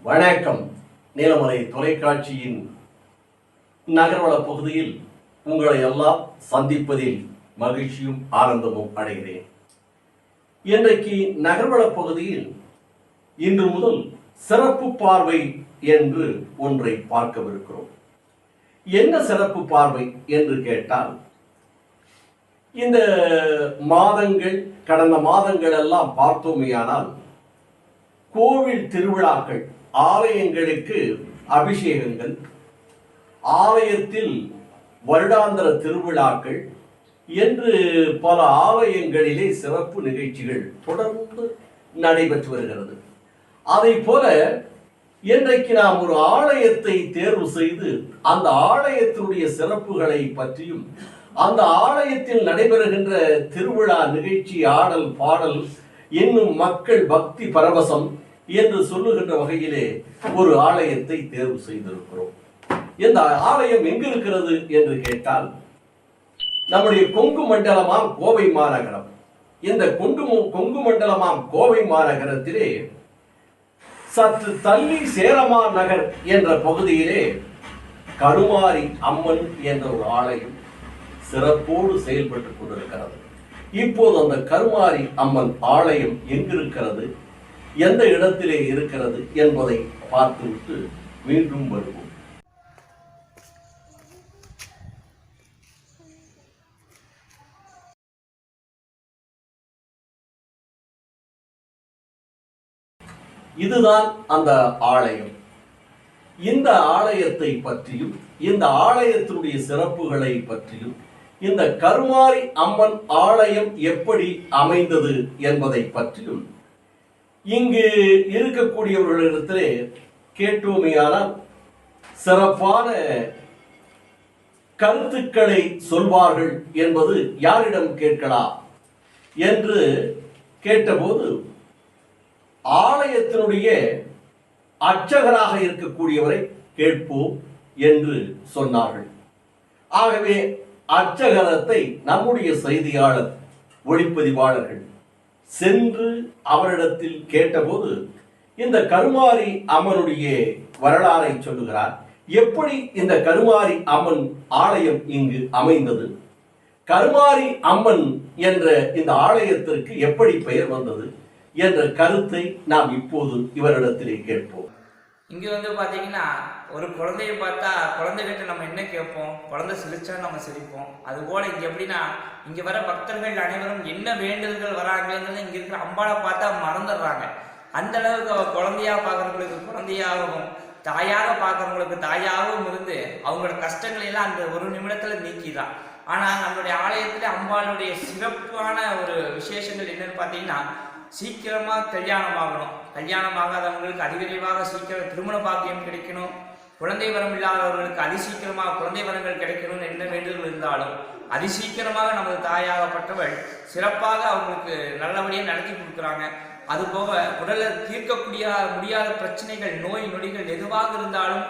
வணக்கம். நீலமலை தொலைக்காட்சியின் நகர்வள பகுதியில் உங்களை எல்லாம் சந்திப்பதில் மகிழ்ச்சியும் ஆனந்தமும் அடைகிறேன். இன்றைக்கு நகர்வள பகுதியில் இன்று முதல் சிறப்பு பார்வை என்று ஒன்றை பார்க்கவிருக்கிறோம். என்ன சிறப்பு பார்வை என்று கேட்டால், இந்த கடந்த மாதங்கள் எல்லாம் பார்த்தோமேயானால் கோவில் திருவிழாக்கள், ஆலயங்களுக்கு அபிஷேகங்கள், ஆலயத்தில் வருடாந்திர திருவிழாக்கள் என்று பல ஆலயங்களிலே சிறப்பு நிகழ்ச்சிகள் தொடர்ந்து நடைபெற்று வருகிறது. அதை போல இன்றைக்கு நாம் ஒரு ஆலயத்தை தேர்வு செய்து அந்த ஆலயத்தினுடைய சிறப்புகளை பற்றியும், அந்த ஆலயத்தில் நடைபெறுகின்ற திருவிழா நிகழ்ச்சி, ஆடல் பாடல், இன்னும் மக்கள் பக்தி பரவசம் என்று சொல்லுகின்ற வகையிலே ஒரு ஆலயத்தை தேர்வு செய்திருக்கிறோம். இந்த ஆலயம் எங்கு இருக்கிறது என்று கேட்டால், நம்முடைய கொங்கு மண்டலமாம் கோவை மாநகரம். இந்த கொங்கு மண்டலமாம் கோவை மாநகரத்திலே சற்று தள்ளி சேரமான் நகர் என்ற பகுதியிலே கருமாரி அம்மன் என்ற ஒரு ஆலயம் சிறப்போடு செயல்பட்டுக் கொண்டிருக்கிறது. இப்போது அந்த கருமாரி அம்மன் ஆலயம் எங்கிருக்கிறது, எந்த இடத்திலே இருக்கிறது என்பதை பார்த்துவிட்டு மீண்டும் வருவோம். இதுதான் அந்த ஆலயம். இந்த ஆலயத்தை பற்றியும், இந்த ஆலயத்தினுடைய சிறப்புகளை பற்றியும், இந்த கருமாரி அம்மன் ஆலயம் எப்படி அமைந்தது என்பதை பற்றியும் இங்கு இருக்கக்கூடியவர்களிடத்திலே கேட்டோமையானால் சிறப்பான கருத்துக்களை சொல்வார்கள் என்பது யாரிடம் கேட்கலாம் என்று கேட்டபோது, ஆலயத்தினுடைய அர்ச்சகராக இருக்கக்கூடியவரை கேட்போம் என்று சொன்னார்கள். ஆகவே அர்ச்சகரத்தை நம்முடைய செய்தியாளர், ஒளிப்பதிவாளர்கள் சென்று அவரிடத்தில் கேட்டபோது இந்த கருமாரி அம்மனுடைய வரலாறை சொல்லுகிறார். எப்படி இந்த கருமாரி அம்மன் ஆலயம் இங்கு அமைந்தது, கருமாரி அம்மன் என்ற இந்த ஆலயத்திற்கு எப்படி பெயர் வந்தது என்ற கருத்தை நாம் இப்போது இவரிடத்திலே கேட்போம். இங்க பாத்தீங்கன்னா, ஒரு குழந்தைய பார்த்தா குழந்தைகிட்ட நம்ம என்ன கேட்போம், குழந்தை சிரிச்சா நம்ம சிரிப்போம். அது போல இங்க எப்படின்னா, இங்க வர பக்தர்கள் அனைவரும் என்ன வேண்டுதல்கள் வராங்கிறது இங்க இருக்கிற அம்பாளை பார்த்தா மறந்துடுறாங்க. அந்த அளவுக்கு அவ குழந்தையா பார்க்கறவங்களுக்கு குழந்தையாகவும், தாயாக பார்க்கறவங்களுக்கு தாயாகவும் இருந்து அவங்களோட கஷ்டங்களை எல்லாம் அந்த ஒரு நிமிடத்துல நீக்கிதான். ஆனா நம்மளுடைய ஆலயத்துல அம்பாளுடைய சிறப்பான ஒரு விசேஷங்கள் என்னன்னு பாத்தீங்கன்னா, சீக்கிரமா கல்யாணம் ஆகணும், கல்யாணம் ஆகாதவங்களுக்கு அதிவிரைவாக சீக்கிரம் திருமண பாக்கியம் கிடைக்கணும், குழந்தை வரம் இல்லாதவர்களுக்கு அதிசீக்கிரமாக குழந்தை வரங்கள் கிடைக்கணும்னு என்ன வேண்டுதல் இருந்தாலும் அதிசீக்கிரமாக நமது தாயாகப்பட்டவள் சிறப்பாக அவங்களுக்கு நல்லபடியாக நடத்தி கொடுக்குறாங்க. அதுபோக உடலில் தீர்க்கக்கூடிய முடியாத பிரச்சனைகள், நோய் நொடிகள் எதுவாக இருந்தாலும்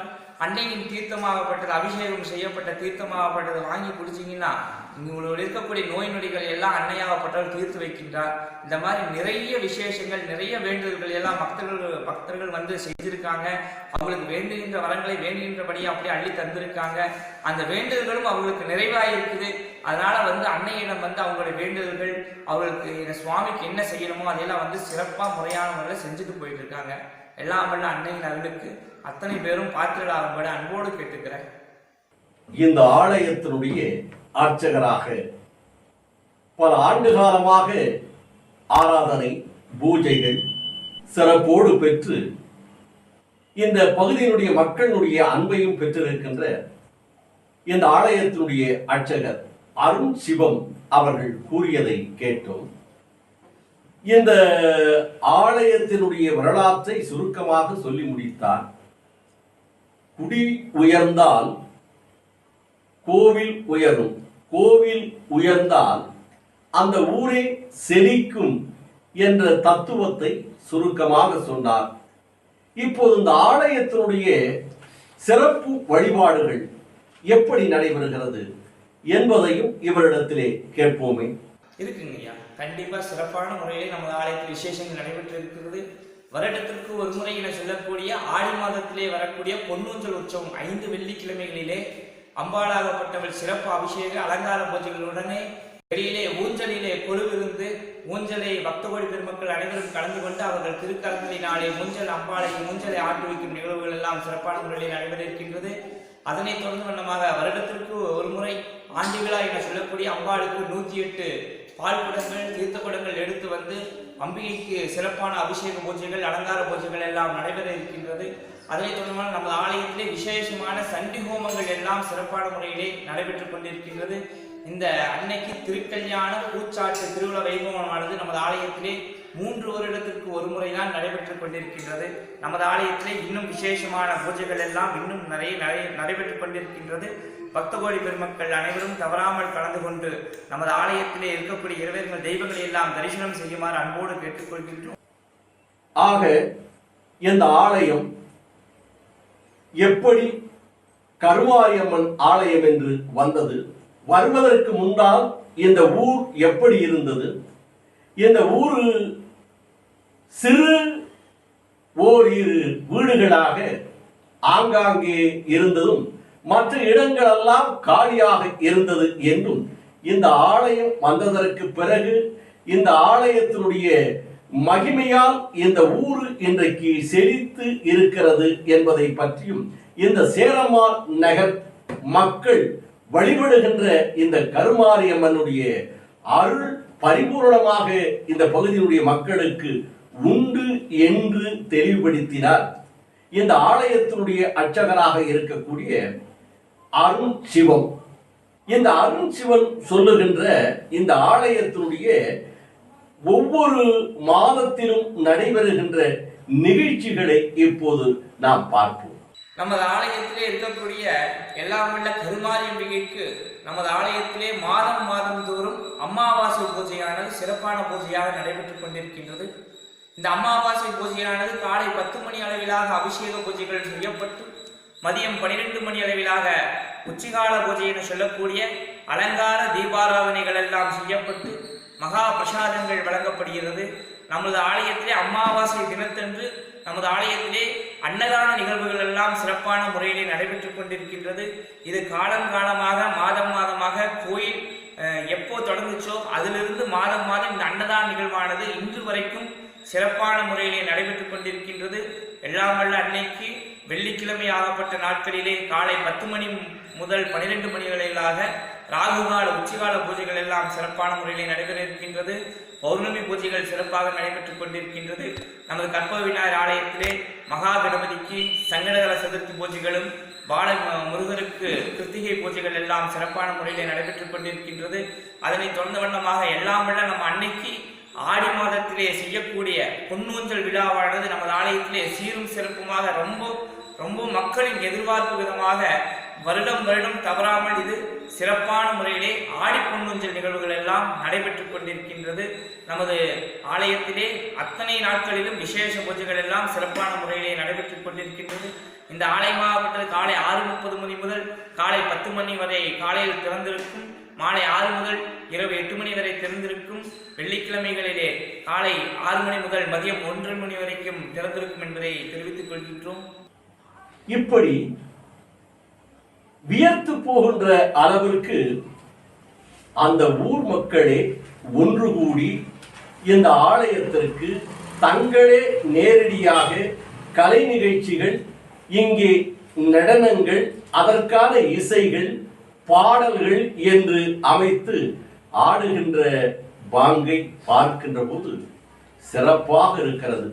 அன்னையின் தீர்த்தமாகப்பட்டது, அபிஷேகம் செய்யப்பட்ட தீர்த்தமாகப்பட்டது வாங்கி குடிச்சிங்கன்னா உங்களோட இருக்கக்கூடிய நோய் நொடிகள் எல்லாம் அன்னையாகப்பட்டவர் தீர்த்து வைக்கின்றார். இந்த மாதிரி நிறைய விசேஷங்கள், நிறைய வேண்டுதல்கள் எல்லாம் பக்தர்கள் வந்து செஞ்சிருக்காங்க. அவங்களுக்கு வேண்டுகின்ற வரங்களை வேண்டுகின்றபடியே அப்படியே அள்ளி தந்திருக்காங்க. அந்த வேண்டுதல்களும் அவங்களுக்கு நிறைவாக இருக்குது. அதனால அன்னையிடம் அவங்களுடைய வேண்டுதல்கள், அவர்களுக்கு சுவாமிக்கு என்ன செய்யணுமோ அதையெல்லாம் சிறப்பாக முறையான முறையில் செஞ்சுட்டு போயிட்டு இருக்காங்க. எல்லாம் வல்ல அன்னையின் அருளுக்கு அத்தனை பேரும் பாத்திரலாகும்படி அன்போடு கேட்டுக்கிறேன். இந்த ஆலயத்தினுடைய அர்ச்சகராக பல ஆண்டு காலமாக ஆராதனை, பூஜைகள் சிறப்போடு பெற்று இந்த பகுதியினுடைய மக்களுடைய அன்பையும் பெற்றிருக்கின்ற இந்த ஆலயத்தினுடைய அர்ச்சகர் அருண் சிவம் அவர்கள் கூறியதை கேட்டோம். இந்த ஆலயத்தினுடைய வரலாற்றை சுருக்கமாக சொல்லி முடித்தார். குடி உயர்ந்தால் கோவில் உயரும், கோவில் உயர்ந்தால் அந்த ஊரே செழிக்கும் என்ற தத்துவத்தை சுருக்கமாக சொன்னார். இப்போது இந்த ஆலயத்தினுடைய சிறப்பு வழிபாடுகள் எப்படி நடைபெறுகிறது என்பதையும் இவரிடத்திலே கேட்போமே. இருக்குங்க ஐயா, கண்டிப்பா சிறப்பான முறையிலே நமது ஆலயத்தில் விசேஷங்கள் நடைபெற்று இருக்கிறது. வருடத்திற்கு ஒரு முறை என சொல்லக்கூடிய ஆடி மாதத்திலே வரக்கூடிய பொன்னூஞ்சல் உற்சவம் 5 வெள்ளிக்கிழமைகளிலே அம்பாளாகப்பட்டவள் சிறப்பு அபிஷேக அலங்கார பூஜைகளுடனே வெளியிலே ஊஞ்சலிலே கொலுவிருந்து ஊஞ்சலை பக்தகோடி பெருமக்கள் அனைவரும் கலந்து கொண்டு அவர்கள் திருக்கரங்களினாலே ஊஞ்சலை ஆட்டி வைக்கும் நிகழ்வுகள் எல்லாம் சிறப்பான முறையில் நடைபெற இருக்கின்றது. அதனைத் தொடர்ந்து வண்ணமாக வருடத்திற்கு ஒரு முறை ஆண்டு விழா என சொல்லக்கூடிய அம்பாளுக்கு 108 பால் குடங்கள் தீர்த்த குடங்கள் எடுத்து வந்து அம்பிகைக்கு சிறப்பான அபிஷேக பூஜைகள் அலங்கார பூஜைகள் எல்லாம் நடைபெற இருக்கின்றது. அதனைத் தொடர்ந்து நமது ஆலயத்திலே விசேஷமான சண்டி ஹோமங்கள் எல்லாம் சிறப்பான முறையிலே நடைபெற்றுக் கொண்டிருக்கின்றது. இந்த அன்னைக்கு திருக்கல்யாண பூச்சாட்டு திருவிழா வைபவமானது நமது ஆலயத்திலே 3 வருடத்திற்கு ஒரு முறைதான் நடைபெற்றுக் கொண்டிருக்கின்றது. நமது ஆலயத்திலே இன்னும் விசேஷமான பூஜைகள் எல்லாம் இன்னும் நிறைய நடைபெற்றுக் கொண்டிருக்கின்றது. பக்தகோடி பெருமக்கள் அனைவரும் தவறாமல் கலந்து கொண்டு நமது ஆலயத்திலே இருக்கக்கூடிய இறைவர்கள் தெய்வங்களை எல்லாம் தரிசனம் செய்யுமாறு அன்போடு கேட்டுக்கொள்கின்றோம். ஆக இந்த ஆலயம் எப்படி கருமாரியம்மன் ஆலயம் என்று வந்தது, வருவதற்கு முன்னால் இந்த ஊர் எப்படி இருந்தது, இந்த ஊர் சிறு ஓரிரு வீடுகளாக ஆங்காங்கே இருந்ததும் மற்ற இடங்களெல்லாம் காலியாக இருந்தது என்றும், இந்த ஆலயம் வந்ததற்கு பிறகு இந்த ஆலயத்தினுடைய மகிமையால் இந்த ஊர் இன்றைக்கு செழித்து இருக்கிறது என்பதை பற்றியும், இந்த சேரமான் நகர் மக்கள் வழிபடுகின்ற இந்த கருமாரியம்மனுடைய அருள் பரிபூர்ணமாக இந்த பகுதியினுடைய மக்களுக்கு உண்டு என்று தெளிவுபடுத்தினார். இந்த ஆலயத்தினுடைய அர்ச்சகராக இருக்கக்கூடிய அருண் சிவம். இந்த அருண் சிவன் சொல்லுகின்ற இந்த ஆலயத்தினுடைய ஒவ்வொரு மாதத்திலும் நடைபெறுகின்ற நிகழ்ச்சிகளை இப்போது நாம் பார்ப்போம். நமது ஆலயத்திலே இருக்கக்கூடிய எல்லாம் உள்ள கருமாரியம்பிகைக்கு நமது ஆலயத்திலே மாதம் தோறும் அமாவாசை பூஜையானது சிறப்பான பூஜையாக நடைபெற்றுக் கொண்டிருக்கின்றது. இந்த அமாவாசை பூஜையானது காலை 10 மணி அளவிலாக அபிஷேக பூஜைகள் செய்யப்பட்டு மதியம் 12 மணி அளவிலாக உச்சிகால பூஜை என சொல்லக்கூடிய அலங்கார தீபாராதனைகள் எல்லாம் செய்யப்பட்டு மகா பிரசாதங்கள் வழங்கப்படுகிறது. நமது ஆலயத்திலே அமாவாசை தினத்தன்று நமது ஆலயத்திலே அன்னதான நிகழ்வுகள் எல்லாம் சிறப்பான முறையிலே நடைபெற்றுக் கொண்டிருக்கின்றது. இது காலமாக மாதமாக கோயில் எப்போ தொடங்குச்சோ அதிலிருந்து மாதம் இந்த அன்னதான நிகழ்வானது இன்று வரைக்கும் சிறப்பான முறையிலே நடைபெற்றுக் கொண்டிருக்கின்றது. எல்லாம் வல்ல அன்னைக்கு வெள்ளிக்கிழமை ஆகப்பட்ட நாட்களிலே காலை 10 மணி முதல் 12 மணி வரையிலாக ராகுகால உச்சிகால பூஜைகள் எல்லாம் சிறப்பான முறையிலே நடைபெற இருக்கின்றது. பௌர்ணமி பூஜைகள் சிறப்பாக நடைபெற்றுக் கொண்டிருக்கின்றது. நமது கற்பக விநாயகர் ஆலயத்திலே மகா கணபதிக்கு சங்கடகர சதுர்த்தி பூஜைகளும் பால முருகருக்கு கிருத்திகை பூஜைகள் எல்லாம் சிறப்பான முறையிலே நடைபெற்றுக் கொண்டிருக்கின்றது. அதனைத் தொடர்ந்த வண்ணமாக எல்லாம் வல்ல நம்ம அன்னைக்கு ஆடி மாதத்திலே செய்யக்கூடிய பொன்னூஞ்சல் விழாவானது நமது ஆலயத்திலே சீரும் சிறப்புமாக ரொம்ப மக்களின் எதிர்பார்ப்பு விதமாக வருடம் தவறாமல் இது சிறப்பான முறையிலே ஆடி பொன்னூஞ்சல் நிகழ்வுகள் எல்லாம் நடைபெற்றுக் கொண்டிருக்கின்றது. நமது ஆலயத்திலே அத்தனை நாட்களிலும் விசேஷ பூஜைகள் எல்லாம் சிறப்பான முறையிலே நடைபெற்றுக் கொண்டிருக்கின்றது. இந்த ஆலயமாகப்பட்டது காலை 6:30 மணி முதல் காலை 10 மணி வரை காலையில் திறந்திருக்கும். மாலை 6 முதல் இரவு 8 மணி வரை திறந்திருக்கும். வெள்ளிக்கிழமைகளிலே காலை 6 மணி முதல் மதியம் 1 மணி வரைக்கும் திறந்திருக்கும் என்பதை தெரிவித்துக் கொள்கின்றோம். இப்படி வியர்த்து போகின்ற அளவிற்கு அந்த ஊர் மக்களே ஒன்று கூடி இந்த ஆலயத்திற்கு தங்களே நேரடியாக கலை நிகழ்ச்சிகள், இங்கே நடனங்கள், அதற்கான இசைகள், பாடல்கள் என்று அமைத்து ஆடுகின்ற பாங்கை பார்க்கின்ற போது சிறப்பாக இருக்கிறது.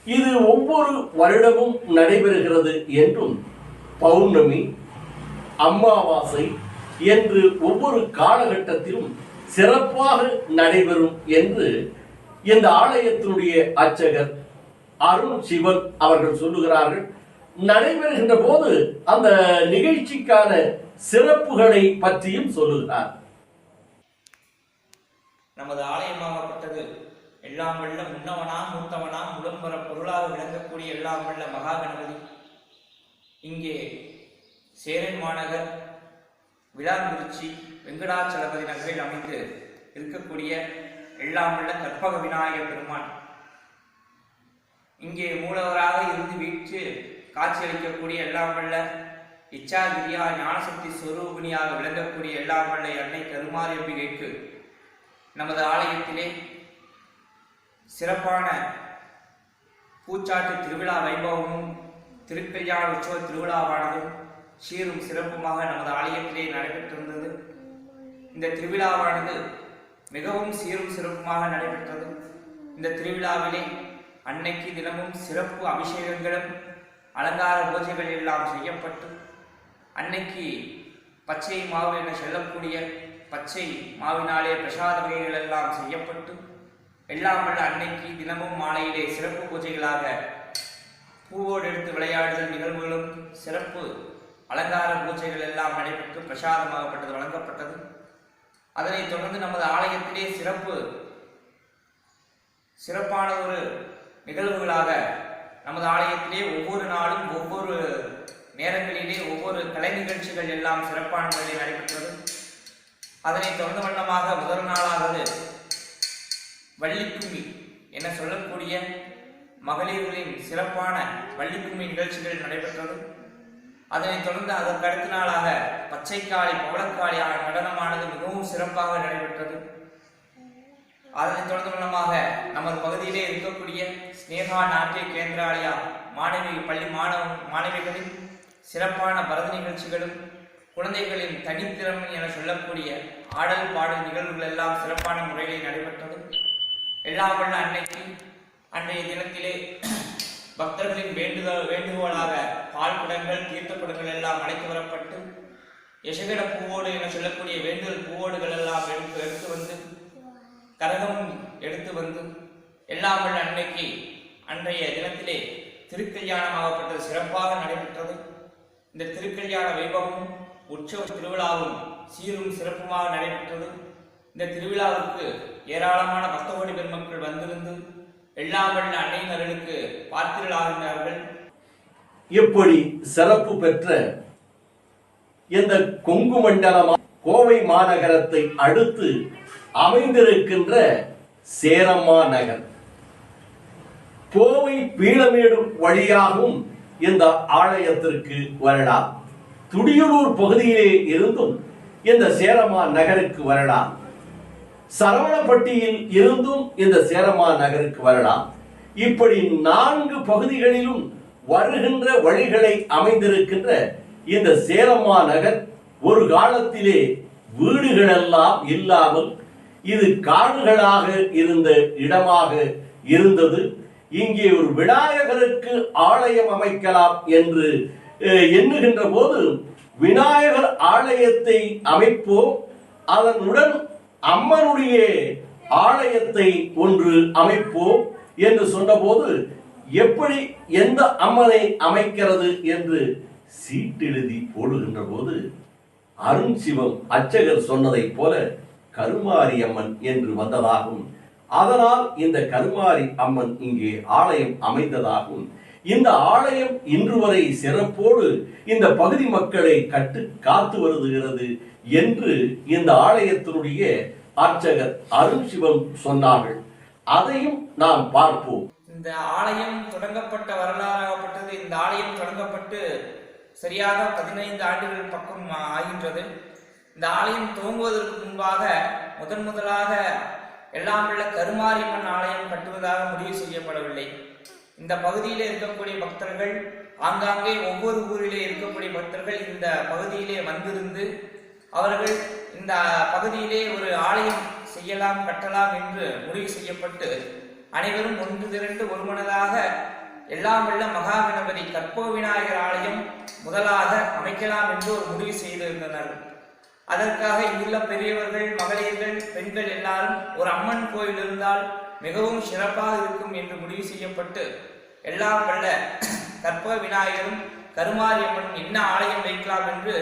இது ஒவ்வொரு வருடமும் நடைபெறுகிறது என்றும், பௌர்ணமி, அமாவாசை என்று ஒவ்வொரு காலகட்டத்திலும் சிறப்பாக நடைபெறும் என்று இந்த ஆலயத்தினுடைய அர்ச்சகர் அருண் சிவன் அவர்கள் சொல்லுகிறார்கள். நடைபெறுகின்ற போது அந்த நிகழ்ச்சிக்கான சிறப்புகளை பற்றியும் சொல்லுகிறார். நமது ஆலயமாகப்பட்டது எல்லாம் வல்ல முன்னவனாம் மூத்தவனாம் உடம்பர பொருளாக விளங்கக்கூடிய எல்லாம் வல்ல மகா கணபதி இங்கே சேரன் மாநகர் விளாங்குறிச்சி வெங்கடாச்சலபதி நகரில் அமைந்து இருக்கக்கூடிய எல்லாம் வல்ல கற்பக விநாயகர் பெருமான் இங்கே மூலவராக இருந்து வீட்டு காட்சியளிக்கக்கூடிய எல்லாம் வல்ல இச்சாகிரியா ஞானசக்தி ஸ்வரூபிணியாக விளங்கக்கூடிய எல்லாம் வல்ல அன்னை கருமாரியம்பிகைக்கு நமது ஆலயத்திலே சிறப்பான பூச்சாட்டு திருவிழா வைபவமும் திருக்கல்யாண உற்சவ திருவிழாவானதும் சீரும் சிறப்புமாக நமது ஆலயத்திலே நடைபெற்றிருந்தது. இந்த திருவிழாவானது மிகவும் சீரும் சிறப்புமாக நடைபெற்றது. இந்த திருவிழாவிலே அன்னைக்கு தினமும் சிறப்பு அபிஷேகங்களும் அலங்கார பூஜைகள் எல்லாம் செய்யப்பட்டு அன்னைக்கு பச்சை மாவு என சொல்லக்கூடிய பச்சை மாவினாலே பிரசாத வகைகள் எல்லாம் செய்யப்பட்டு எல்லாம் வல்ல அன்னைக்கு தினமும் மாலையிலே சிறப்பு பூஜைகளாக பூவோடு எடுத்து விளையாடுதல் நிகழ்வுகளும் சிறப்பு அலங்கார பூஜைகள் எல்லாம் நடைபெற்று பிரசாதமாகப்பட்டது வழங்கப்பட்டது. அதனைத் தொடர்ந்து நமது ஆலயத்திலே சிறப்பான ஒரு நிகழ்வுகளாக நமது ஆலயத்திலே ஒவ்வொரு நாளும் ஒவ்வொரு நேரங்களிலே ஒவ்வொரு கலை நிகழ்ச்சிகள் எல்லாம் சிறப்பான முறையில் நடைபெற்றது. அதனைத் தொடர்ந்து வண்ணமாக முதல் நாளாவது வள்ளிக்கும்மி என சொல்லக்கூடிய மகளிர்களின் சிறப்பான வள்ளிக்கும்மி நிகழ்ச்சிகள் நடைபெற்றது. அதனைத் தொடர்ந்து அதற்கு அடுத்த நாளாக பச்சைக்காளி பவளக்காளி நடனமானது மிகவும் சிறப்பாக நடைபெற்றது. அதனைத் தொடர்ந்து வண்ணமாக நமது பகுதியிலே இருக்கக்கூடிய ஸ்னேகா நாட்டிய கேந்திராலயா பள்ளி மாணவிகளின் சிறப்பான பரத நிகழ்ச்சிகளும் குழந்தைகளின் தனித்திறமை என சொல்லக்கூடிய ஆடல் பாடல் நிகழ்வுகள் எல்லாம் சிறப்பான முறையில் நடைபெற்றது. எல்லாம் வல்ல அன்னைக்கு அன்றைய தினத்திலே பக்தர்களின் வேண்டுகோளாக பால் குடங்கள் தீர்த்த குடங்கள் எல்லாம் அழைத்து வரப்பட்டு யசகட பூவோடு என சொல்லக்கூடிய வேண்டுதல் பூவோடுகள் எல்லாம் எடுத்து வந்து கரகம் எடுத்து வந்து எல்லாம் வல்ல அன்னைக்கு அன்றைய தினத்திலே திருக்கல்யாணமாகப்பட்டது சிறப்பாக நடைபெற்றது. இந்த திருக்கல்யாண வைபவமும் உற்சவ திருவிழாவும் சீரும் சிறப்புமாக நடைபெற்றது. இந்த திருவிழாவுக்கு ஏராளமான பக்தகோடி பெருமக்கள் வந்திருந்து எல்லாம் வல்ல அன்னையினர்களுக்கு பார்த்திரளாகின்றார்கள். இப்படி சிறப்பு பெற்ற இந்த கொங்கு மண்டலமா கோவை மாநகரத்தை அடுத்து அமைந்திருக்கின்ற சேரம்மா நகர் கோவை பீளமேடு வழியாகவும் இந்த ஆலயத்திற்கு வரலாம். துடியலூர் பகுதியிலே இருந்தும் இந்த சேரம்மா நகருக்கு வரலாம். சரவணப்பட்டியில் இருந்தும் இந்த சேரம்மா நகருக்கு வரலாம். இப்படி 4 பகுதிகளிலும் வருகின்ற வழிகளை அமைந்திருக்கின்ற இந்த சேரம்மா நகர் ஒரு காலத்திலே வீடுகளெல்லாம் இல்லாமல் இது காடுகளாக இருந்த இடமாக இருந்தது. இங்கே ஒரு விநாயகருக்கு ஆலயம் அமைக்கலாம் என்று எண்ணுகின்ற போது விநாயகர் ஆலயத்தை அமைப்போம், அதனுடன் அம்மனுடைய ஆலயத்தை ஒன்று அமைப்போம் என்று சொன்னபோது எப்படி எந்த அம்மனை அமைக்கிறது என்று சீட்டெழுதி போடுகின்ற போது அருண்சிவம் அர்ச்சகர் சொன்னதை போல கருமாரி அம்மன் என்று வந்ததாகும். அதனால் இந்த கருமாரி அம்மன் இங்கே ஆலயம் அமைந்ததாகும். இந்த ஆலயம் இன்று வரை சிறப்போடு இந்த பகுதி மக்களை காத்து வருகிறது என்று இந்த ஆலயத்தினுடைய அர்ச்சகர் அருண்சிவம் சொன்னார்கள். அதையும் நாம் பார்ப்போம். இந்த ஆலயம் தொடங்கப்பட்ட வரலாறாகப்பட்டது. இந்த ஆலயம் தொடங்கப்பட்டு சரியாக 15 ஆண்டுகள் பக்கம் ஆகின்றது. இந்த ஆலயம் துவங்குவதற்கு முன்பாக முதலாக எல்லாம் உள்ள கருமாரியம்மன் ஆலயம் கட்டுவதாக முடிவு செய்யப்படவில்லை. இந்த பகுதியிலே இருக்கக்கூடிய பக்தர்கள் ஆங்காங்கே ஒவ்வொரு ஊரிலே இருக்கக்கூடிய பக்தர்கள் இந்த பகுதியிலே வந்திருந்து அவர்கள் இந்த பகுதியிலே ஒரு ஆலயம் செய்யலாம் கட்டலாம் என்று முடிவு செய்யப்பட்டு அனைவரும் ஒன்று திரண்டு ஒருமனதாக எல்லாம் வல்ல மகா கணபதி கற்பக விநாயகர் ஆலயம் முதலாக அமைக்கலாம் என்று ஒரு முடிவு செய்திருந்தனர். அதற்காக இங்குள்ள பெரியவர்கள் மகளிர்கள் பெண்கள் எல்லாரும் ஒரு அம்மன் கோயில் இருந்தால் மிகவும் சிறப்பாக இருக்கும் என்று முடிவு செய்யப்பட்டு எல்லாம் வல்ல கற்பக விநாயகரும் கருமாரியம்மனும் என்ன ஆலயம் வைக்கலாம் என்று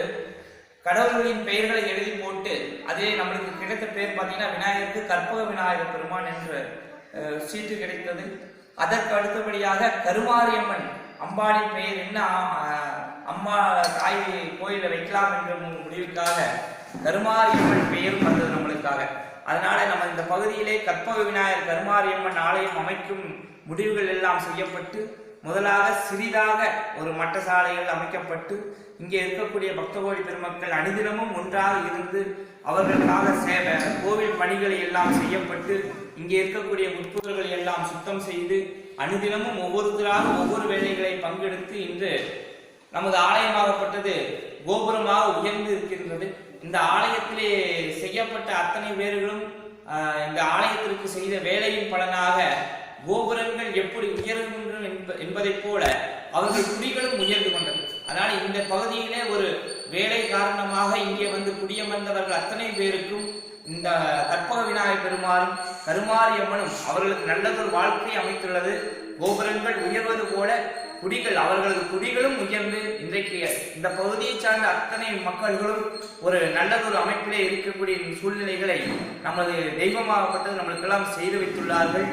கடவுள்களின் பெயர்களை எழுதி போட்டு அதிலே நம்மளுக்கு கிடைத்த பெயர் பார்த்தீங்கன்னா விநாயகருக்கு கற்பக விநாயகர் பெருமான் என்ற சீட்டு கிடைத்தது. அதற்கு அடுத்தபடியாக கருமாரியம்மன் அம்பாளின் பெயர் என்ன அம்மா தாய் கோயிலை வைக்கலாம் என்ற முடிவுக்காக கருமாரியம்மன் பெயரும் வந்தது நம்மளுக்காக. அதனால நம்ம இந்த பகுதியிலே கற்பக விநாயகர் கருமாரியம்மன் ஆலயம் அமைக்கும் முடிவுகள் எல்லாம் செய்யப்பட்டு முதலாக சிறிதாக ஒரு மட்டசாலைகள் அமைக்கப்பட்டு இங்கே இருக்கக்கூடிய பக்தகோடி பெருமக்கள் அனுதினமும் ஒன்றாக இருந்து அவர்களுக்காக கோவில் பணிகளை எல்லாம் செய்யப்பட்டு இங்கே இருக்கக்கூடிய முற்புதல்களை எல்லாம் சுத்தம் செய்து அனுதினமும் ஒவ்வொருத்தராக ஒவ்வொரு வேலைகளை பங்கெடுத்து இன்று நமது ஆலயமாகப்பட்டது கோபுரமாக உயர்ந்து இருக்கின்றது. இந்த ஆலயத்திலே செய்யப்பட்ட அத்தனை பேர்களும் இந்த ஆலயத்திற்கு செய்த வேலையின் பலனாக கோபுரங்கள் எப்படி உயர்கின்றன என்பதைப் போல அவர்கள் குடிகளும் உயர்ந்து கொண்டது. அதனால் இந்த பகுதியிலே ஒரு வேலை காரணமாக இங்கே வந்து குடியமர்ந்தவர்கள் அத்தனை பேருக்கும் இந்த கற்பக விநாயகர் பெருமாளும் கருமாரியம்மனும் அவர்களுக்கு நல்லதொரு வாழ்க்கை அமைத்துள்ளது. கோபுரங்கள் உயர்வது போல அவர்களது குடிகளும் உயர்ந்து இன்றைக்கு இந்த பகுதியை சார்ந்த அத்தனை மக்கள்களும் ஒரு நல்லதொரு அமைப்பிலே இருக்கக்கூடிய சூழ்நிலைகளை நமது தெய்வமாகப்பட்டது நம்மளுக்கெல்லாம் செய்து வைத்துள்ளார்கள்.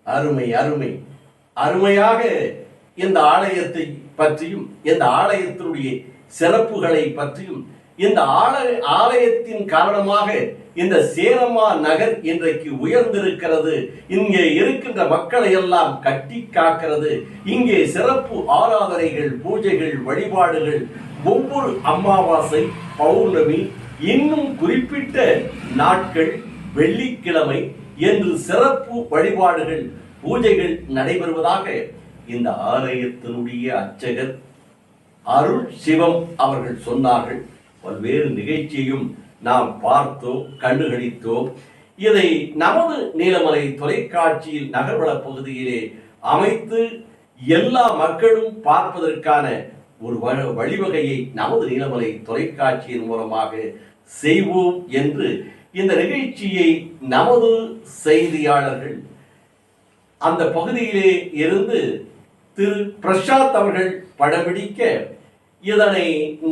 அருமை அருமை அருமையாக இந்த ஆலயத்தை பற்றியும் இந்த ஆலயத்தினுடைய சிறப்புகளை பற்றியும் இந்த ஆலயத்தின் காரணமாக இந்த சேரமா நகர் இன்றைக்கு உயர்ந்திருக்கிறது. இங்கே இருக்கின்ற மக்களை எல்லாம் கட்டி காக்கிறது. இங்கே சிறப்பு ஆராதனைகள், பூஜைகள், வழிபாடுகள், ஒவ்வொரு அமாவாசை, பௌர்ணமி, இன்னும் குறிப்பிட்ட நாட்கள், வெள்ளிக்கிழமை என்று சிறப்பு வழிபாடுகள், பூஜைகள் நடைபெறுவதாக இந்த ஆலயத்தினுடைய அர்ச்சகர் அருள் சிவம் அவர்கள் சொன்னார்கள். பல்வேறு நிகழ்ச்சியையும் நாம் பார்த்தோம், கண்டுகளித்தோம். இதை நமது நீலமலை தொலைக்காட்சியில் நகர்வள பகுதியிலே அமைத்து எல்லா மக்களும் பார்ப்பதற்கான ஒரு வழிவகையை நமது நீலமலை தொலைக்காட்சியின் மூலமாக செய்வோம் என்று இந்த நிகழ்ச்சியை நமது செய்தியாளர்கள் அந்த பகுதியிலே இருந்து திரு பிரசாத் அவர்கள் படம்பிடிக்க இதனை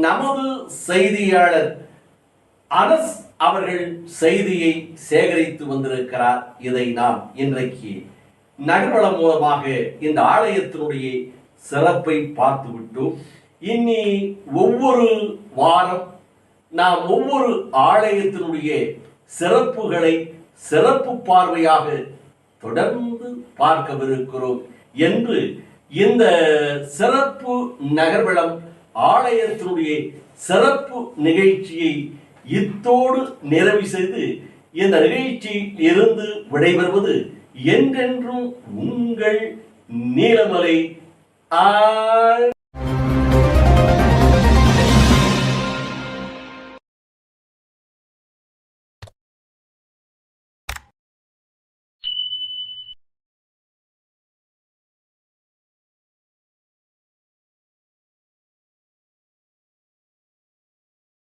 நமது செய்தியாளர் அனஸ் அவர்கள் செய்தியை சேகரித்து வந்திருக்கிறார். இதை நாம் இன்றைக்கு நகர்வளம் மூலமாக இந்த ஆலயத்தினுடைய சிறப்பை பார்த்து விட்டோம். இனி ஒவ்வொரு வாரம் நாம் ஒவ்வொரு ஆலயத்தினுடைய சிறப்புகளை சிறப்பு பார்வையாக தொடர்ந்து பார்க்கவிருக்கிறோம் என்று இந்த சிறப்பு நகர்வளம் ஆலயத்தினுடைய சிறப்பு நிகழ்ச்சியை இத்தோடு நிறைவு செய்து இந்த நிகழ்ச்சியில் இருந்து விடைபெறுவது என்றென்றும் உங்கள் நீலமலை.